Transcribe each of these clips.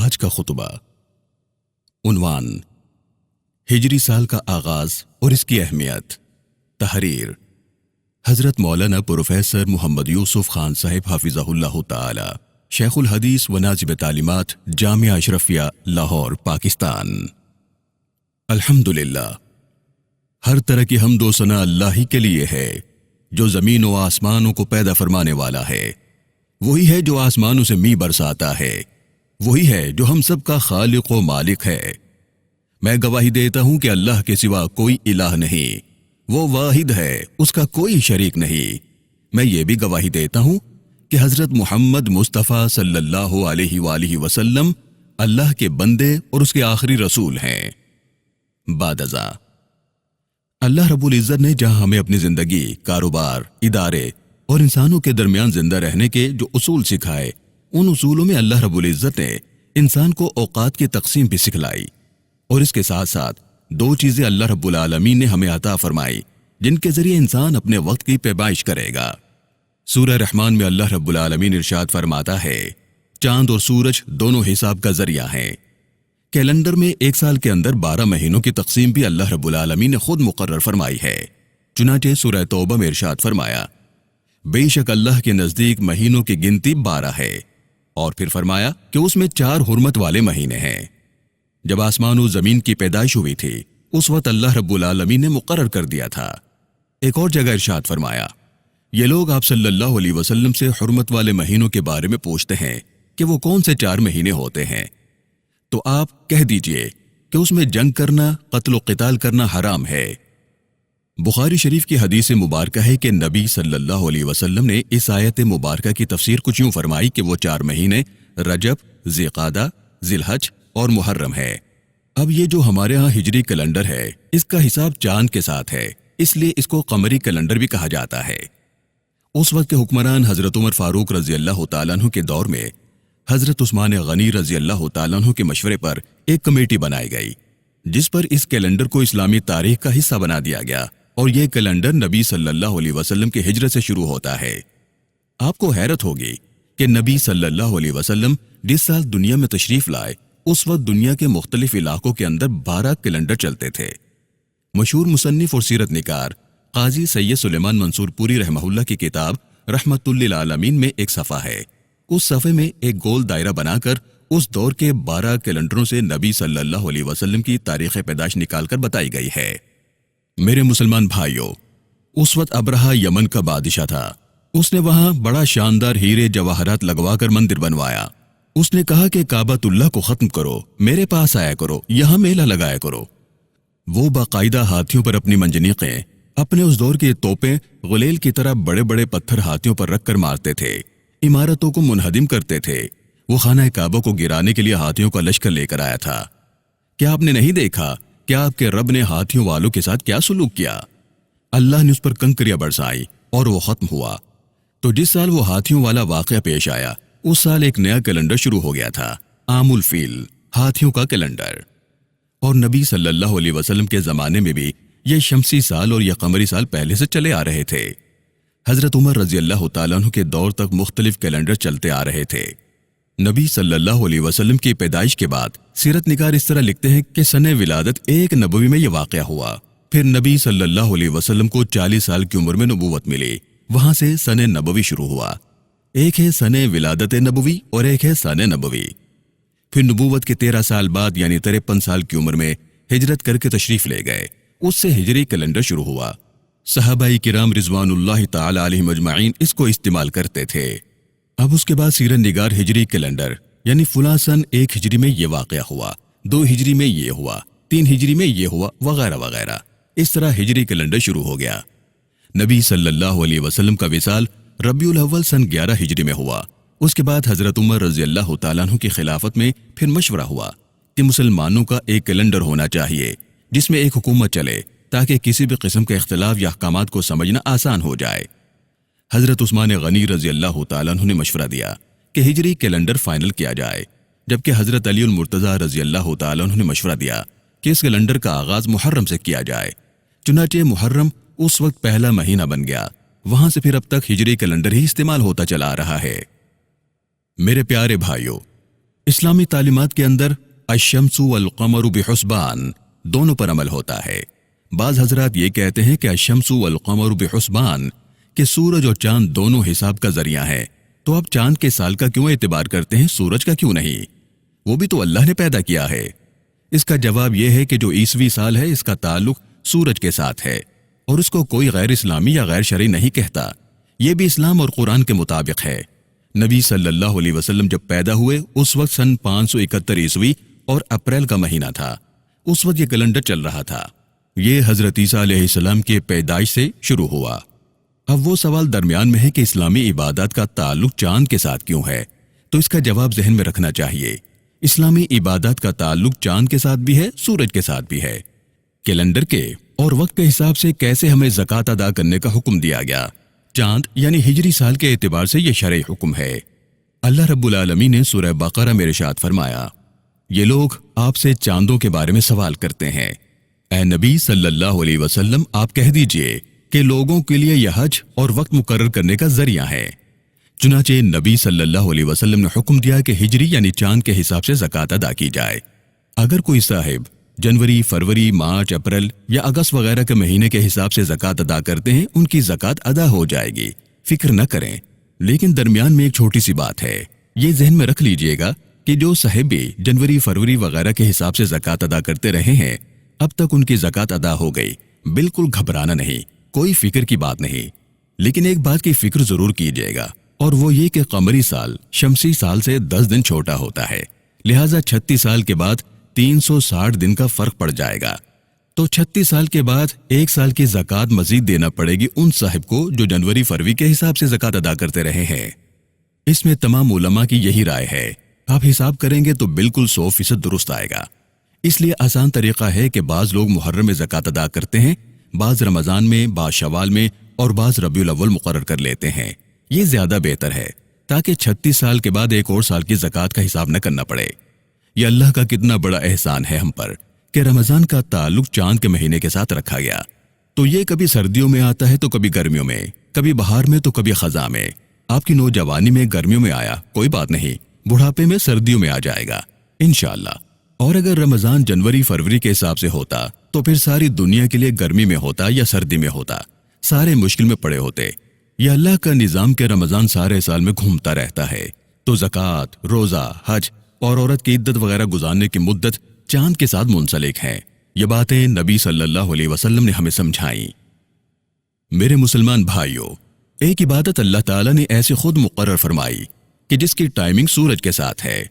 آج کا خطبہ عنوان ہجری سال کا آغاز اور اس کی اہمیت. تحریر حضرت مولانا پروفیسر محمد یوسف خان صاحب حافظہ اللہ تعالی، شیخ الحدیث و ناظم تعلیمات جامعہ اشرفیہ لاہور پاکستان. الحمدللہ، ہر طرح کی حمد و ثنا اللہ ہی کے لیے ہے جو زمین و آسمانوں کو پیدا فرمانے والا ہے. وہی ہے جو آسمانوں سے می برساتا ہے. وہی ہے جو ہم سب کا خالق و مالک ہے. میں گواہی دیتا ہوں کہ اللہ کے سوا کوئی الہ نہیں، وہ واحد ہے، اس کا کوئی شریک نہیں. میں یہ بھی گواہی دیتا ہوں کہ حضرت محمد مصطفیٰ صلی اللہ علیہ وآلہ وسلم اللہ کے بندے اور اس کے آخری رسول ہیں. بعد ازاں اللہ رب العزت نے جہاں ہمیں اپنی زندگی، کاروبار، ادارے اور انسانوں کے درمیان زندہ رہنے کے جو اصول سکھائے، ان اصولوں میں اللہ رب العزت نے انسان کو اوقات کی تقسیم بھی سکھلائی. اور اس کے ساتھ ساتھ دو چیزیں اللہ رب العالمین نے ہمیں عطا فرمائی جن کے ذریعے انسان اپنے وقت کی پیمائش کرے گا. سورہ رحمان میں اللہ رب العالمین ارشاد فرماتا ہے، چاند اور سورج دونوں حساب کا ذریعہ ہیں. کیلنڈر میں ایک سال کے اندر 12 مہینوں کی تقسیم بھی اللہ رب العالمین نے خود مقرر فرمائی ہے. چنانچہ سورہ توبہ میں ارشاد فرمایا، بے شک اللہ کے نزدیک مہینوں کی گنتی 12 ہے. اور پھر فرمایا کہ اس میں 4 حرمت والے مہینے ہیں. جب آسمان و زمین کی پیدائش ہوئی تھی اس وقت اللہ رب العالمین نے مقرر کر دیا تھا. ایک اور جگہ ارشاد فرمایا، یہ لوگ آپ صلی اللہ علیہ وسلم سے حرمت والے مہینوں کے بارے میں پوچھتے ہیں کہ وہ کون سے 4 مہینے ہوتے ہیں، تو آپ کہہ دیجئے کہ اس میں جنگ کرنا، قتل و قتال کرنا حرام ہے. بخاری شریف کی حدیث مبارکہ ہے کہ نبی صلی اللہ علیہ وسلم نے اس آیت مبارکہ کی تفسیر کچھ یوں فرمائی کہ وہ 4 مہینے رجب، ذی قعدہ، ذی الحج اور محرم ہے. اب یہ جو ہمارے ہاں ہجری کیلنڈر ہے اس کا حساب چاند کے ساتھ ہے، اس لیے اس کو قمری کیلنڈر بھی کہا جاتا ہے. اس وقت کے حکمران حضرت عمر فاروق رضی اللہ تعالیٰ عنہ کے دور میں حضرت عثمان غنی رضی اللہ تعالیٰ عنہ کے مشورے پر ایک کمیٹی بنائی گئی جس پر اس کیلنڈر کو اسلامی تاریخ کا حصہ بنا دیا گیا. اور یہ کیلنڈر نبی صلی اللہ علیہ وسلم کی ہجرت سے شروع ہوتا ہے. آپ کو حیرت ہوگی کہ نبی صلی اللہ علیہ وسلم جس سال دنیا میں تشریف لائے اس وقت دنیا کے مختلف علاقوں کے اندر 12 کیلنڈر چلتے تھے. مشہور مصنف اور سیرت نگار قاضی سید سلیمان منصور پوری رحمہ اللہ کی کتاب رحمت للعالمین میں ایک صفحہ ہے. اس صفحے میں ایک گول دائرہ بنا کر اس دور کے 12 کیلنڈروں سے نبی صلی اللہ علیہ وسلم کی تاریخ پیدائش نکال کر بتائی گئی ہے. میرے مسلمان بھائیوں، اس وقت ابرہہ یمن کا بادشاہ تھا. اس نے وہاں بڑا شاندار ہیرے جواہرات لگوا کر مندر بنوایا. اس نے کہا کہ کعبۃ اللہ کو ختم کرو، میرے پاس آیا کرو، یہاں میلہ لگایا کرو. وہ باقاعدہ ہاتھیوں پر اپنی منجنیقیں، اپنے اس دور کی توپیں غلیل کی طرح بڑے بڑے پتھر ہاتھیوں پر رکھ کر مارتے تھے، عمارتوں کو منہدم کرتے تھے. وہ خانہ کعبہ کو گرانے کے لیے ہاتھیوں کا لشکر لے کر آیا تھا. کیا آپ نے نہیں دیکھا کہ آپ کے رب نے ہاتھیوں والوں کے ساتھ کیا سلوک کیا؟ اللہ نے اس پر کنکریاں برسائی اور وہ ختم ہوا. تو جس سال وہ ہاتھیوں والا واقعہ پیش آیا اس سال ایک نیا کیلنڈر شروع ہو گیا تھا، عام الفیل، ہاتھیوں کا کیلنڈر. اور نبی صلی اللہ علیہ وسلم کے زمانے میں بھی یہ شمسی سال اور یہ قمری سال پہلے سے چلے آ رہے تھے. حضرت عمر رضی اللہ تعالیٰ عنہ کے دور تک مختلف کیلنڈر چلتے آ رہے تھے. نبی صلی اللہ علیہ وسلم کی پیدائش کے بعد سیرت نگار اس طرح لکھتے ہیں کہ سنہ ولادت 1 نبوی میں یہ واقعہ ہوا. پھر نبی صلی اللہ علیہ وسلم کو 40 سال کی عمر میں نبوت ملی. وہاں سے سنہ نبوی شروع ہوا. ایک ہے سنہ ولادت نبوی اور ایک ہے سنہ نبوی. پھر نبوت کے 13 سال بعد یعنی 53 سال کی عمر میں ہجرت کر کے تشریف لے گئے. اس سے ہجری کیلنڈر شروع ہوا. صحابہ کرام رضوان اللہ تعالی علیہم اجمعین اس کو استعمال کرتے تھے. اب اس کے بعد سیرت نگار ہجری کیلنڈر یعنی فلاں سن 1 ہجری میں یہ واقعہ ہوا، 2 ہجری میں یہ ہوا، 3 ہجری میں یہ ہوا، وغیرہ وغیرہ. اس طرح ہجری کیلنڈر شروع ہو گیا. نبی صلی اللہ علیہ وسلم کا وصال ربیع الاول سن 11 ہجری میں ہوا. اس کے بعد حضرت عمر رضی اللہ تعالیٰ عنہ کی خلافت میں پھر مشورہ ہوا کہ مسلمانوں کا ایک کیلنڈر ہونا چاہیے جس میں ایک حکومت چلے تاکہ کسی بھی قسم کے اختلاف یا احکامات کو سمجھنا آسان ہو جائے. حضرت عثمان غنی رضی اللہ تعالیٰ عنہ نے مشورہ دیا کہ ہجری کیلنڈر فائنل کیا جائے، جبکہ حضرت علی المرتضیٰ رضی اللہ تعالیٰ عنہ نے مشورہ دیا کہ اس کیلنڈر کا آغاز محرم سے کیا جائے. چنانچہ محرم اس وقت پہلا مہینہ بن گیا. وہاں سے پھر اب تک ہجری کیلنڈر ہی استعمال ہوتا چلا رہا ہے. میرے پیارے بھائیوں، اسلامی تعلیمات کے اندر الشمس والقمر بحسبان دونوں پر عمل ہوتا ہے۔ بعض حضرات یہ کہتے ہیں کہ الشمس والقمر بحسبان کہ سورج اور چاند دونوں حساب کا ذریعہ ہیں، تو اب چاند کے سال کا کیوں اعتبار کرتے ہیں، سورج کا کیوں نہیں؟ وہ بھی تو اللہ نے پیدا کیا ہے۔ اس کا جواب یہ ہے کہ جو عیسوی سال ہے اس کا تعلق سورج کے ساتھ ہے، اور اس کو کوئی غیر اسلامی یا غیر شرعی نہیں کہتا، یہ بھی اسلام اور قرآن کے مطابق ہے۔ نبی صلی اللہ علیہ وسلم جب پیدا ہوئے اس وقت سن 571 عیسوی اور اپریل کا مہینہ تھا، اس وقت یہ کیلنڈر چل رہا تھا۔ یہ حضرت عیسیٰ علیہ السلام کی پیدائش سے شروع ہوا۔ اب وہ سوال درمیان میں ہے کہ اسلامی عبادات کا تعلق چاند کے ساتھ کیوں ہے، تو اس کا جواب ذہن میں رکھنا چاہیے۔ اسلامی عبادات کا تعلق چاند کے ساتھ بھی ہے، سورج کے ساتھ بھی ہے۔ کیلنڈر کے اور وقت کے حساب سے کیسے ہمیں زکوٰۃ ادا کرنے کا حکم دیا گیا؟ چاند یعنی ہجری سال کے اعتبار سے یہ شرعی حکم ہے۔ اللہ رب العالمین نے سورہ بقرہ میں ارشاد فرمایا، یہ لوگ آپ سے چاندوں کے بارے میں سوال کرتے ہیں، اے نبی صلی اللہ علیہ وسلم آپ کہہ دیجئے کہ لوگوں کے لیے یہ حج اور وقت مقرر کرنے کا ذریعہ ہے۔ چنانچہ نبی صلی اللہ علیہ وسلم نے حکم دیا کہ ہجری یعنی چاند کے حساب سے زکوٰۃ ادا کی جائے۔ اگر کوئی صاحب جنوری، فروری، مارچ، اپریل یا اگست وغیرہ کے مہینے کے حساب سے زکوٰۃ ادا کرتے ہیں، ان کی زکوٰۃ ادا ہو جائے گی، فکر نہ کریں۔ لیکن درمیان میں ایک چھوٹی سی بات ہے، یہ ذہن میں رکھ لیجئے گا کہ جو صاحب بھی جنوری، فروری وغیرہ کے حساب سے زکوٰۃ ادا کرتے رہے ہیں، اب تک ان کی زکوٰۃ ادا ہو گئی، بالکل گھبرانا نہیں، کوئی فکر کی بات نہیں۔ لیکن ایک بات کی فکر ضرور کیجئے گا، اور وہ یہ کہ قمری سال شمسی سال سے 10 دن چھوٹا ہوتا ہے، لہٰذا 36 سال کے بعد 360 دن کا فرق پڑ جائے گا۔ تو 36 سال کے بعد ایک سال کی زکوٰۃ مزید دینا پڑے گی ان صاحب کو جو جنوری، فروری کے حساب سے زکوٰۃ ادا کرتے رہے ہیں۔ اس میں تمام علماء کی یہی رائے ہے، آپ حساب کریں گے تو بالکل 100% درست آئے گا۔ اس لیے آسان طریقہ ہے کہ بعض لوگ محرم میں زکوٰۃ ادا کرتے ہیں، بعض رمضان میں، بعض شوال میں اور بعض ربیع الاول مقرر کر لیتے ہیں۔ یہ زیادہ بہتر ہے تاکہ 36 سال کے بعد ایک اور سال کی زکوٰۃ کا حساب نہ کرنا پڑے۔ یہ اللہ کا کتنا بڑا احسان ہے ہم پر کہ رمضان کا تعلق چاند کے مہینے کے ساتھ رکھا گیا۔ تو یہ کبھی سردیوں میں آتا ہے تو کبھی گرمیوں میں، کبھی بہار میں تو کبھی خزاں میں۔ آپ کی نوجوانی میں گرمیوں میں آیا، کوئی بات نہیں، بڑھاپے میں سردیوں میں آ جائے گا انشاءاللہ۔ اور اگر رمضان جنوری، فروری کے حساب سے ہوتا تو پھر ساری دنیا کے لیے گرمی میں ہوتا یا سردی میں ہوتا، سارے مشکل میں پڑے ہوتے۔ یہ اللہ کا نظام کہ رمضان سارے سال میں گھومتا رہتا ہے، تو زکوٰۃ، روزہ، حج اور عورت کی عدت وغیرہ گزارنے کی مدت چاند کے ساتھ منسلک ہیں۔ یہ باتیں نبی صلی اللہ علیہ وسلم نے ہمیں سمجھائیں۔ میرے مسلمان بھائیوں، ایک عبادت اللہ تعالیٰ نے ایسے خود مقرر فرمائی کہ جس کی ٹائمنگ سورج کے ساتھ ہے۔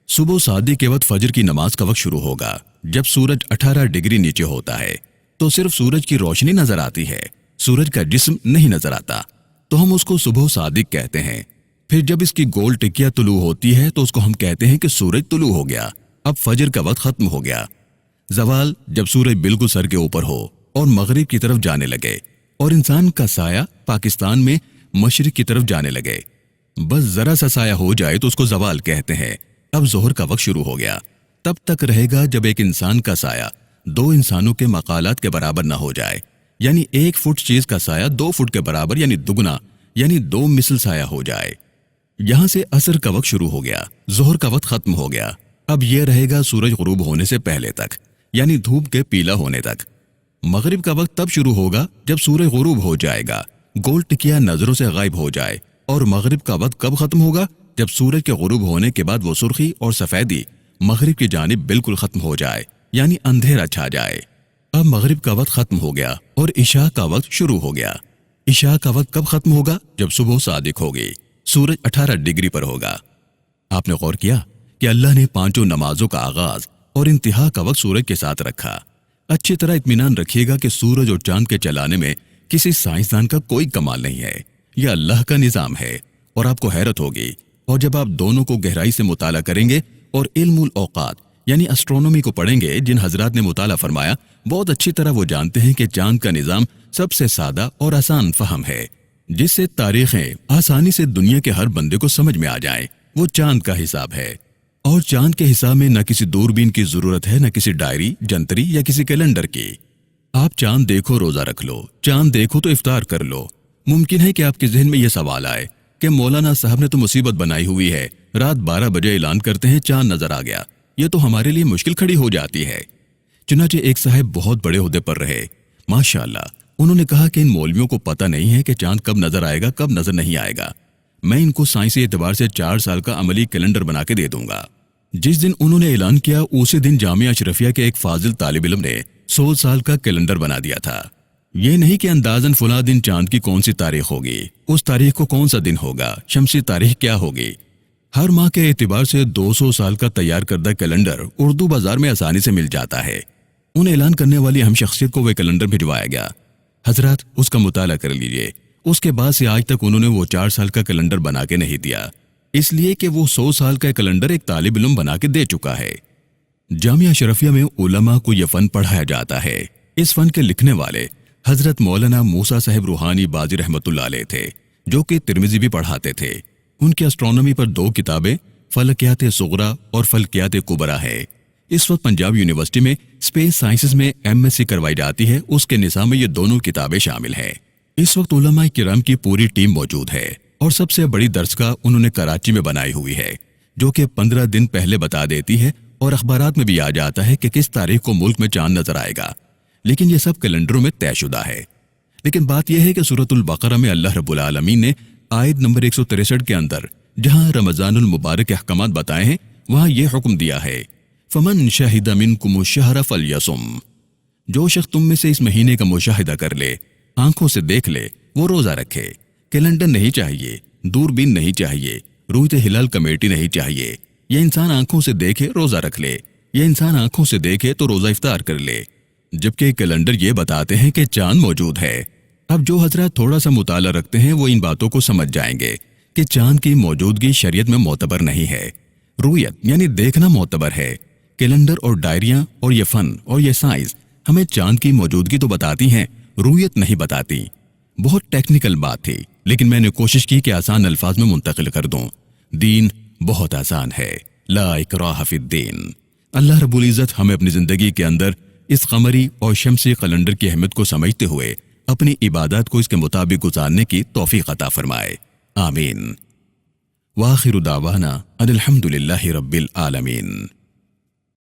صبح صادق کے وقت فجر کی نماز کا وقت شروع ہوگا۔ جب سورج 18 ڈگری نیچے ہوتا ہے تو صرف سورج کی روشنی نظر آتی ہے، سورج کا جسم نہیں نظر آتا، تو ہم اس کو صبح صادق کہتے ہیں۔ پھر جب اس کی گول ٹکیا طلوع ہوتی ہے تو اس کو ہم کہتے ہیں کہ سورج طلوع ہو گیا، اب فجر کا وقت ختم ہو گیا۔ زوال جب سورج بالکل سر کے اوپر ہو اور مغرب کی طرف جانے لگے اور انسان کا سایہ پاکستان میں مشرق کی طرف جانے لگے، بس ذرا سا سایہ ہو جائے تو اس کو زوال کہتے ہیں۔ اب ظہر کا وقت شروع ہو گیا، تب تک رہے گا جب ایک انسان کا سایہ 2 انسانوں کے مقالات کے برابر نہ ہو جائے، یعنی 1 فٹ چیز کا سایہ 2 فٹ کے برابر یعنی دگنا، یعنی 2 مثل سایہ ہو جائے۔ یہاں سے عصر کا وقت شروع ہو گیا، ظہر کا وقت ختم ہو گیا، اب یہ رہے گا سورج غروب ہونے سے پہلے تک، یعنی دھوپ کے پیلا ہونے تک۔ مغرب کا وقت تب شروع ہوگا جب سورج غروب ہو جائے گا، گول ٹکیا نظروں سے غائب ہو جائے، اور مغرب کا وقت کب ختم ہوگا؟ جب سورج کے غروب ہونے کے بعد وہ سرخی اور سفیدی مغرب کی جانب بالکل ختم ہو جائے، یعنی اندھیرا چھا جائے۔ اب مغرب کا وقت ختم ہو گیا اور عشاء کا وقت شروع ہو گیا۔ عشاء کا وقت کب ختم ہوگا؟ جب صبح صادق ہوگی، سورج 18 ڈگری پر ہوگا۔ آپ نے غور کیا کہ اللہ نے 5 نمازوں کا آغاز اور انتہا کا وقت سورج کے ساتھ رکھا۔ اچھی طرح اطمینان رکھیے گا کہ سورج اور چاند کے چلانے میں کسی سائنسدان کا کوئی کمال نہیں ہے، یہ اللہ کا نظام ہے، اور آپ کو حیرت ہوگی۔ اور جب آپ دونوں کو گہرائی سے مطالعہ کریں گے اور علم الاوقات یعنی اسٹرونومی کو پڑھیں گے، جن حضرات نے مطالعہ فرمایا بہت اچھی طرح وہ جانتے ہیں کہ چاند کا نظام سب سے سادہ اور آسان فہم ہے، جس سے تاریخیں آسانی سے دنیا کے ہر بندے کو سمجھ میں آ جائیں۔ وہ چاند کا حساب ہے، اور چاند کے حساب میں نہ کسی دوربین کی ضرورت ہے، نہ کسی ڈائری، جنتری یا کسی کیلنڈر کی۔ آپ چاند دیکھو روزہ رکھ لو، چاند دیکھو تو افطار کر لو۔ ممکن ہے کہ آپ کے ذہن میں یہ سوال آئے کہ مولانا صاحب نے تو مصیبت بنائی ہوئی ہے رات 12 بجے اعلان کرتے ہیں چاند نظر آ گیا، یہ تو ہمارے لیے مشکل کھڑی ہو جاتی ہے۔ چنانچہ ایک صاحب بہت بڑے عہدے پر رہے، ماشاءاللہ، انہوں نے کہا کہ ان مولویوں کو پتہ نہیں ہے کہ چاند کب نظر آئے گا کب نظر نہیں آئے گا، میں ان کو سائنسی اعتبار سے 4 سال کا عملی کیلنڈر بنا کے دے دوں گا۔ جس دن انہوں نے اعلان کیا اسی دن جامعہ اشرفیہ کے ایک فاضل طالب علم نے 100 سال کا کیلنڈر بنا دیا تھا۔ یہ نہیں کہ اندازاً فلاں دن چاند کی کون سی تاریخ ہوگی، اس تاریخ کو کون سا دن ہوگا، شمسی تاریخ کیا ہوگی۔ ہر ماہ کے اعتبار سے 200 سال کا تیار کردہ کیلنڈر اردو بازار میں آسانی سے مل جاتا ہے۔ ان اعلان کرنے والی اہم شخصیت کو وہ کیلنڈر بھجوایا گیا۔ حضرات اس کا مطالعہ کر لیجئے، اس کے بعد سے آج تک انہوں نے وہ 4 سال کا کیلنڈر بنا کے نہیں دیا، اس لیے کہ وہ 100 سال کا کیلنڈر ایک طالب علم بنا کے دے چکا ہے۔ جامعہ اشرفیہ میں علماء کو یہ فن پڑھایا جاتا ہے۔ اس فن کے لکھنے والے حضرت مولانا موسیٰ صاحب روحانی بازی رحمۃ اللہ علیہ تھے، جو کہ ترمذی بھی پڑھاتے تھے۔ ان کی اسٹرونومی پر 2 کتابیں فلکیات صغریٰ اور فلکیات کبریٰ ہے۔ اس وقت پنجاب یونیورسٹی میں اسپیس سائنسز میں MSc کروائی جاتی ہے، اس کے نصاب میں یہ دونوں کتابیں شامل ہیں۔ اس وقت علماء کرام کی پوری ٹیم موجود ہے اور سب سے بڑی درسگاہ انہوں نے کراچی میں بنائی ہوئی ہے، جو کہ 15 دن پہلے بتا دیتی ہے اور اخبارات میں بھی آ جاتا ہے کہ کس تاریخ کو ملک میں چاند نظر آئے گا، لیکن یہ سب کیلنڈروں میں طے شدہ ہے۔ لیکن بات یہ ہے کہ سورۃ البقرہ میں اللہ رب العالمین نے آیت نمبر 163 کے اندر جہاں رمضان المبارک کے احکامات بتائے ہیں، وہاں یہ حکم دیا ہے فمن شہد منکم الشہر فلیصم، جو شخص تم میں سے اس مہینے کا مشاہدہ کر لے، آنکھوں سے دیکھ لے، وہ روزہ رکھے۔ کیلنڈر نہیں چاہیے، دوربین نہیں چاہیے، رویت ہلال کمیٹی نہیں چاہیے، یہ انسان آنکھوں سے دیکھے روزہ رکھ لے، یہ انسان آنکھوں سے دیکھے تو روزہ افطار کر لے۔ جبکہ کیلنڈر یہ بتاتے ہیں کہ چاند موجود ہے۔ اب جو حضرات تھوڑا سا مطالعہ رکھتے ہیں وہ ان باتوں کو سمجھ جائیں گے کہ چاند کی موجودگی شریعت میں معتبر نہیں ہے۔ رویت یعنی دیکھنا معتبر ہے۔ کیلنڈر اور ڈائریاں اور یہ فن اور یہ سائنس ہمیں چاند کی موجودگی تو بتاتی ہیں، رویت نہیں بتاتی۔ بہت ٹیکنیکل بات تھی، لیکن میں نے کوشش کی کہ آسان الفاظ میں منتقل کر دوں۔ دین بہت آسان ہے، لا اکراہ فی الدین۔ اللہ رب العزت ہمیں اپنی زندگی کے اندر اس قمری اور شمسی کیلنڈر کی اہمیت کو سمجھتے ہوئے اپنی عبادات کو اس کے مطابق گزارنے کی توفیق عطا فرمائے، آمین۔ وآخر دعوانا ان الحمد للہ رب العالمین۔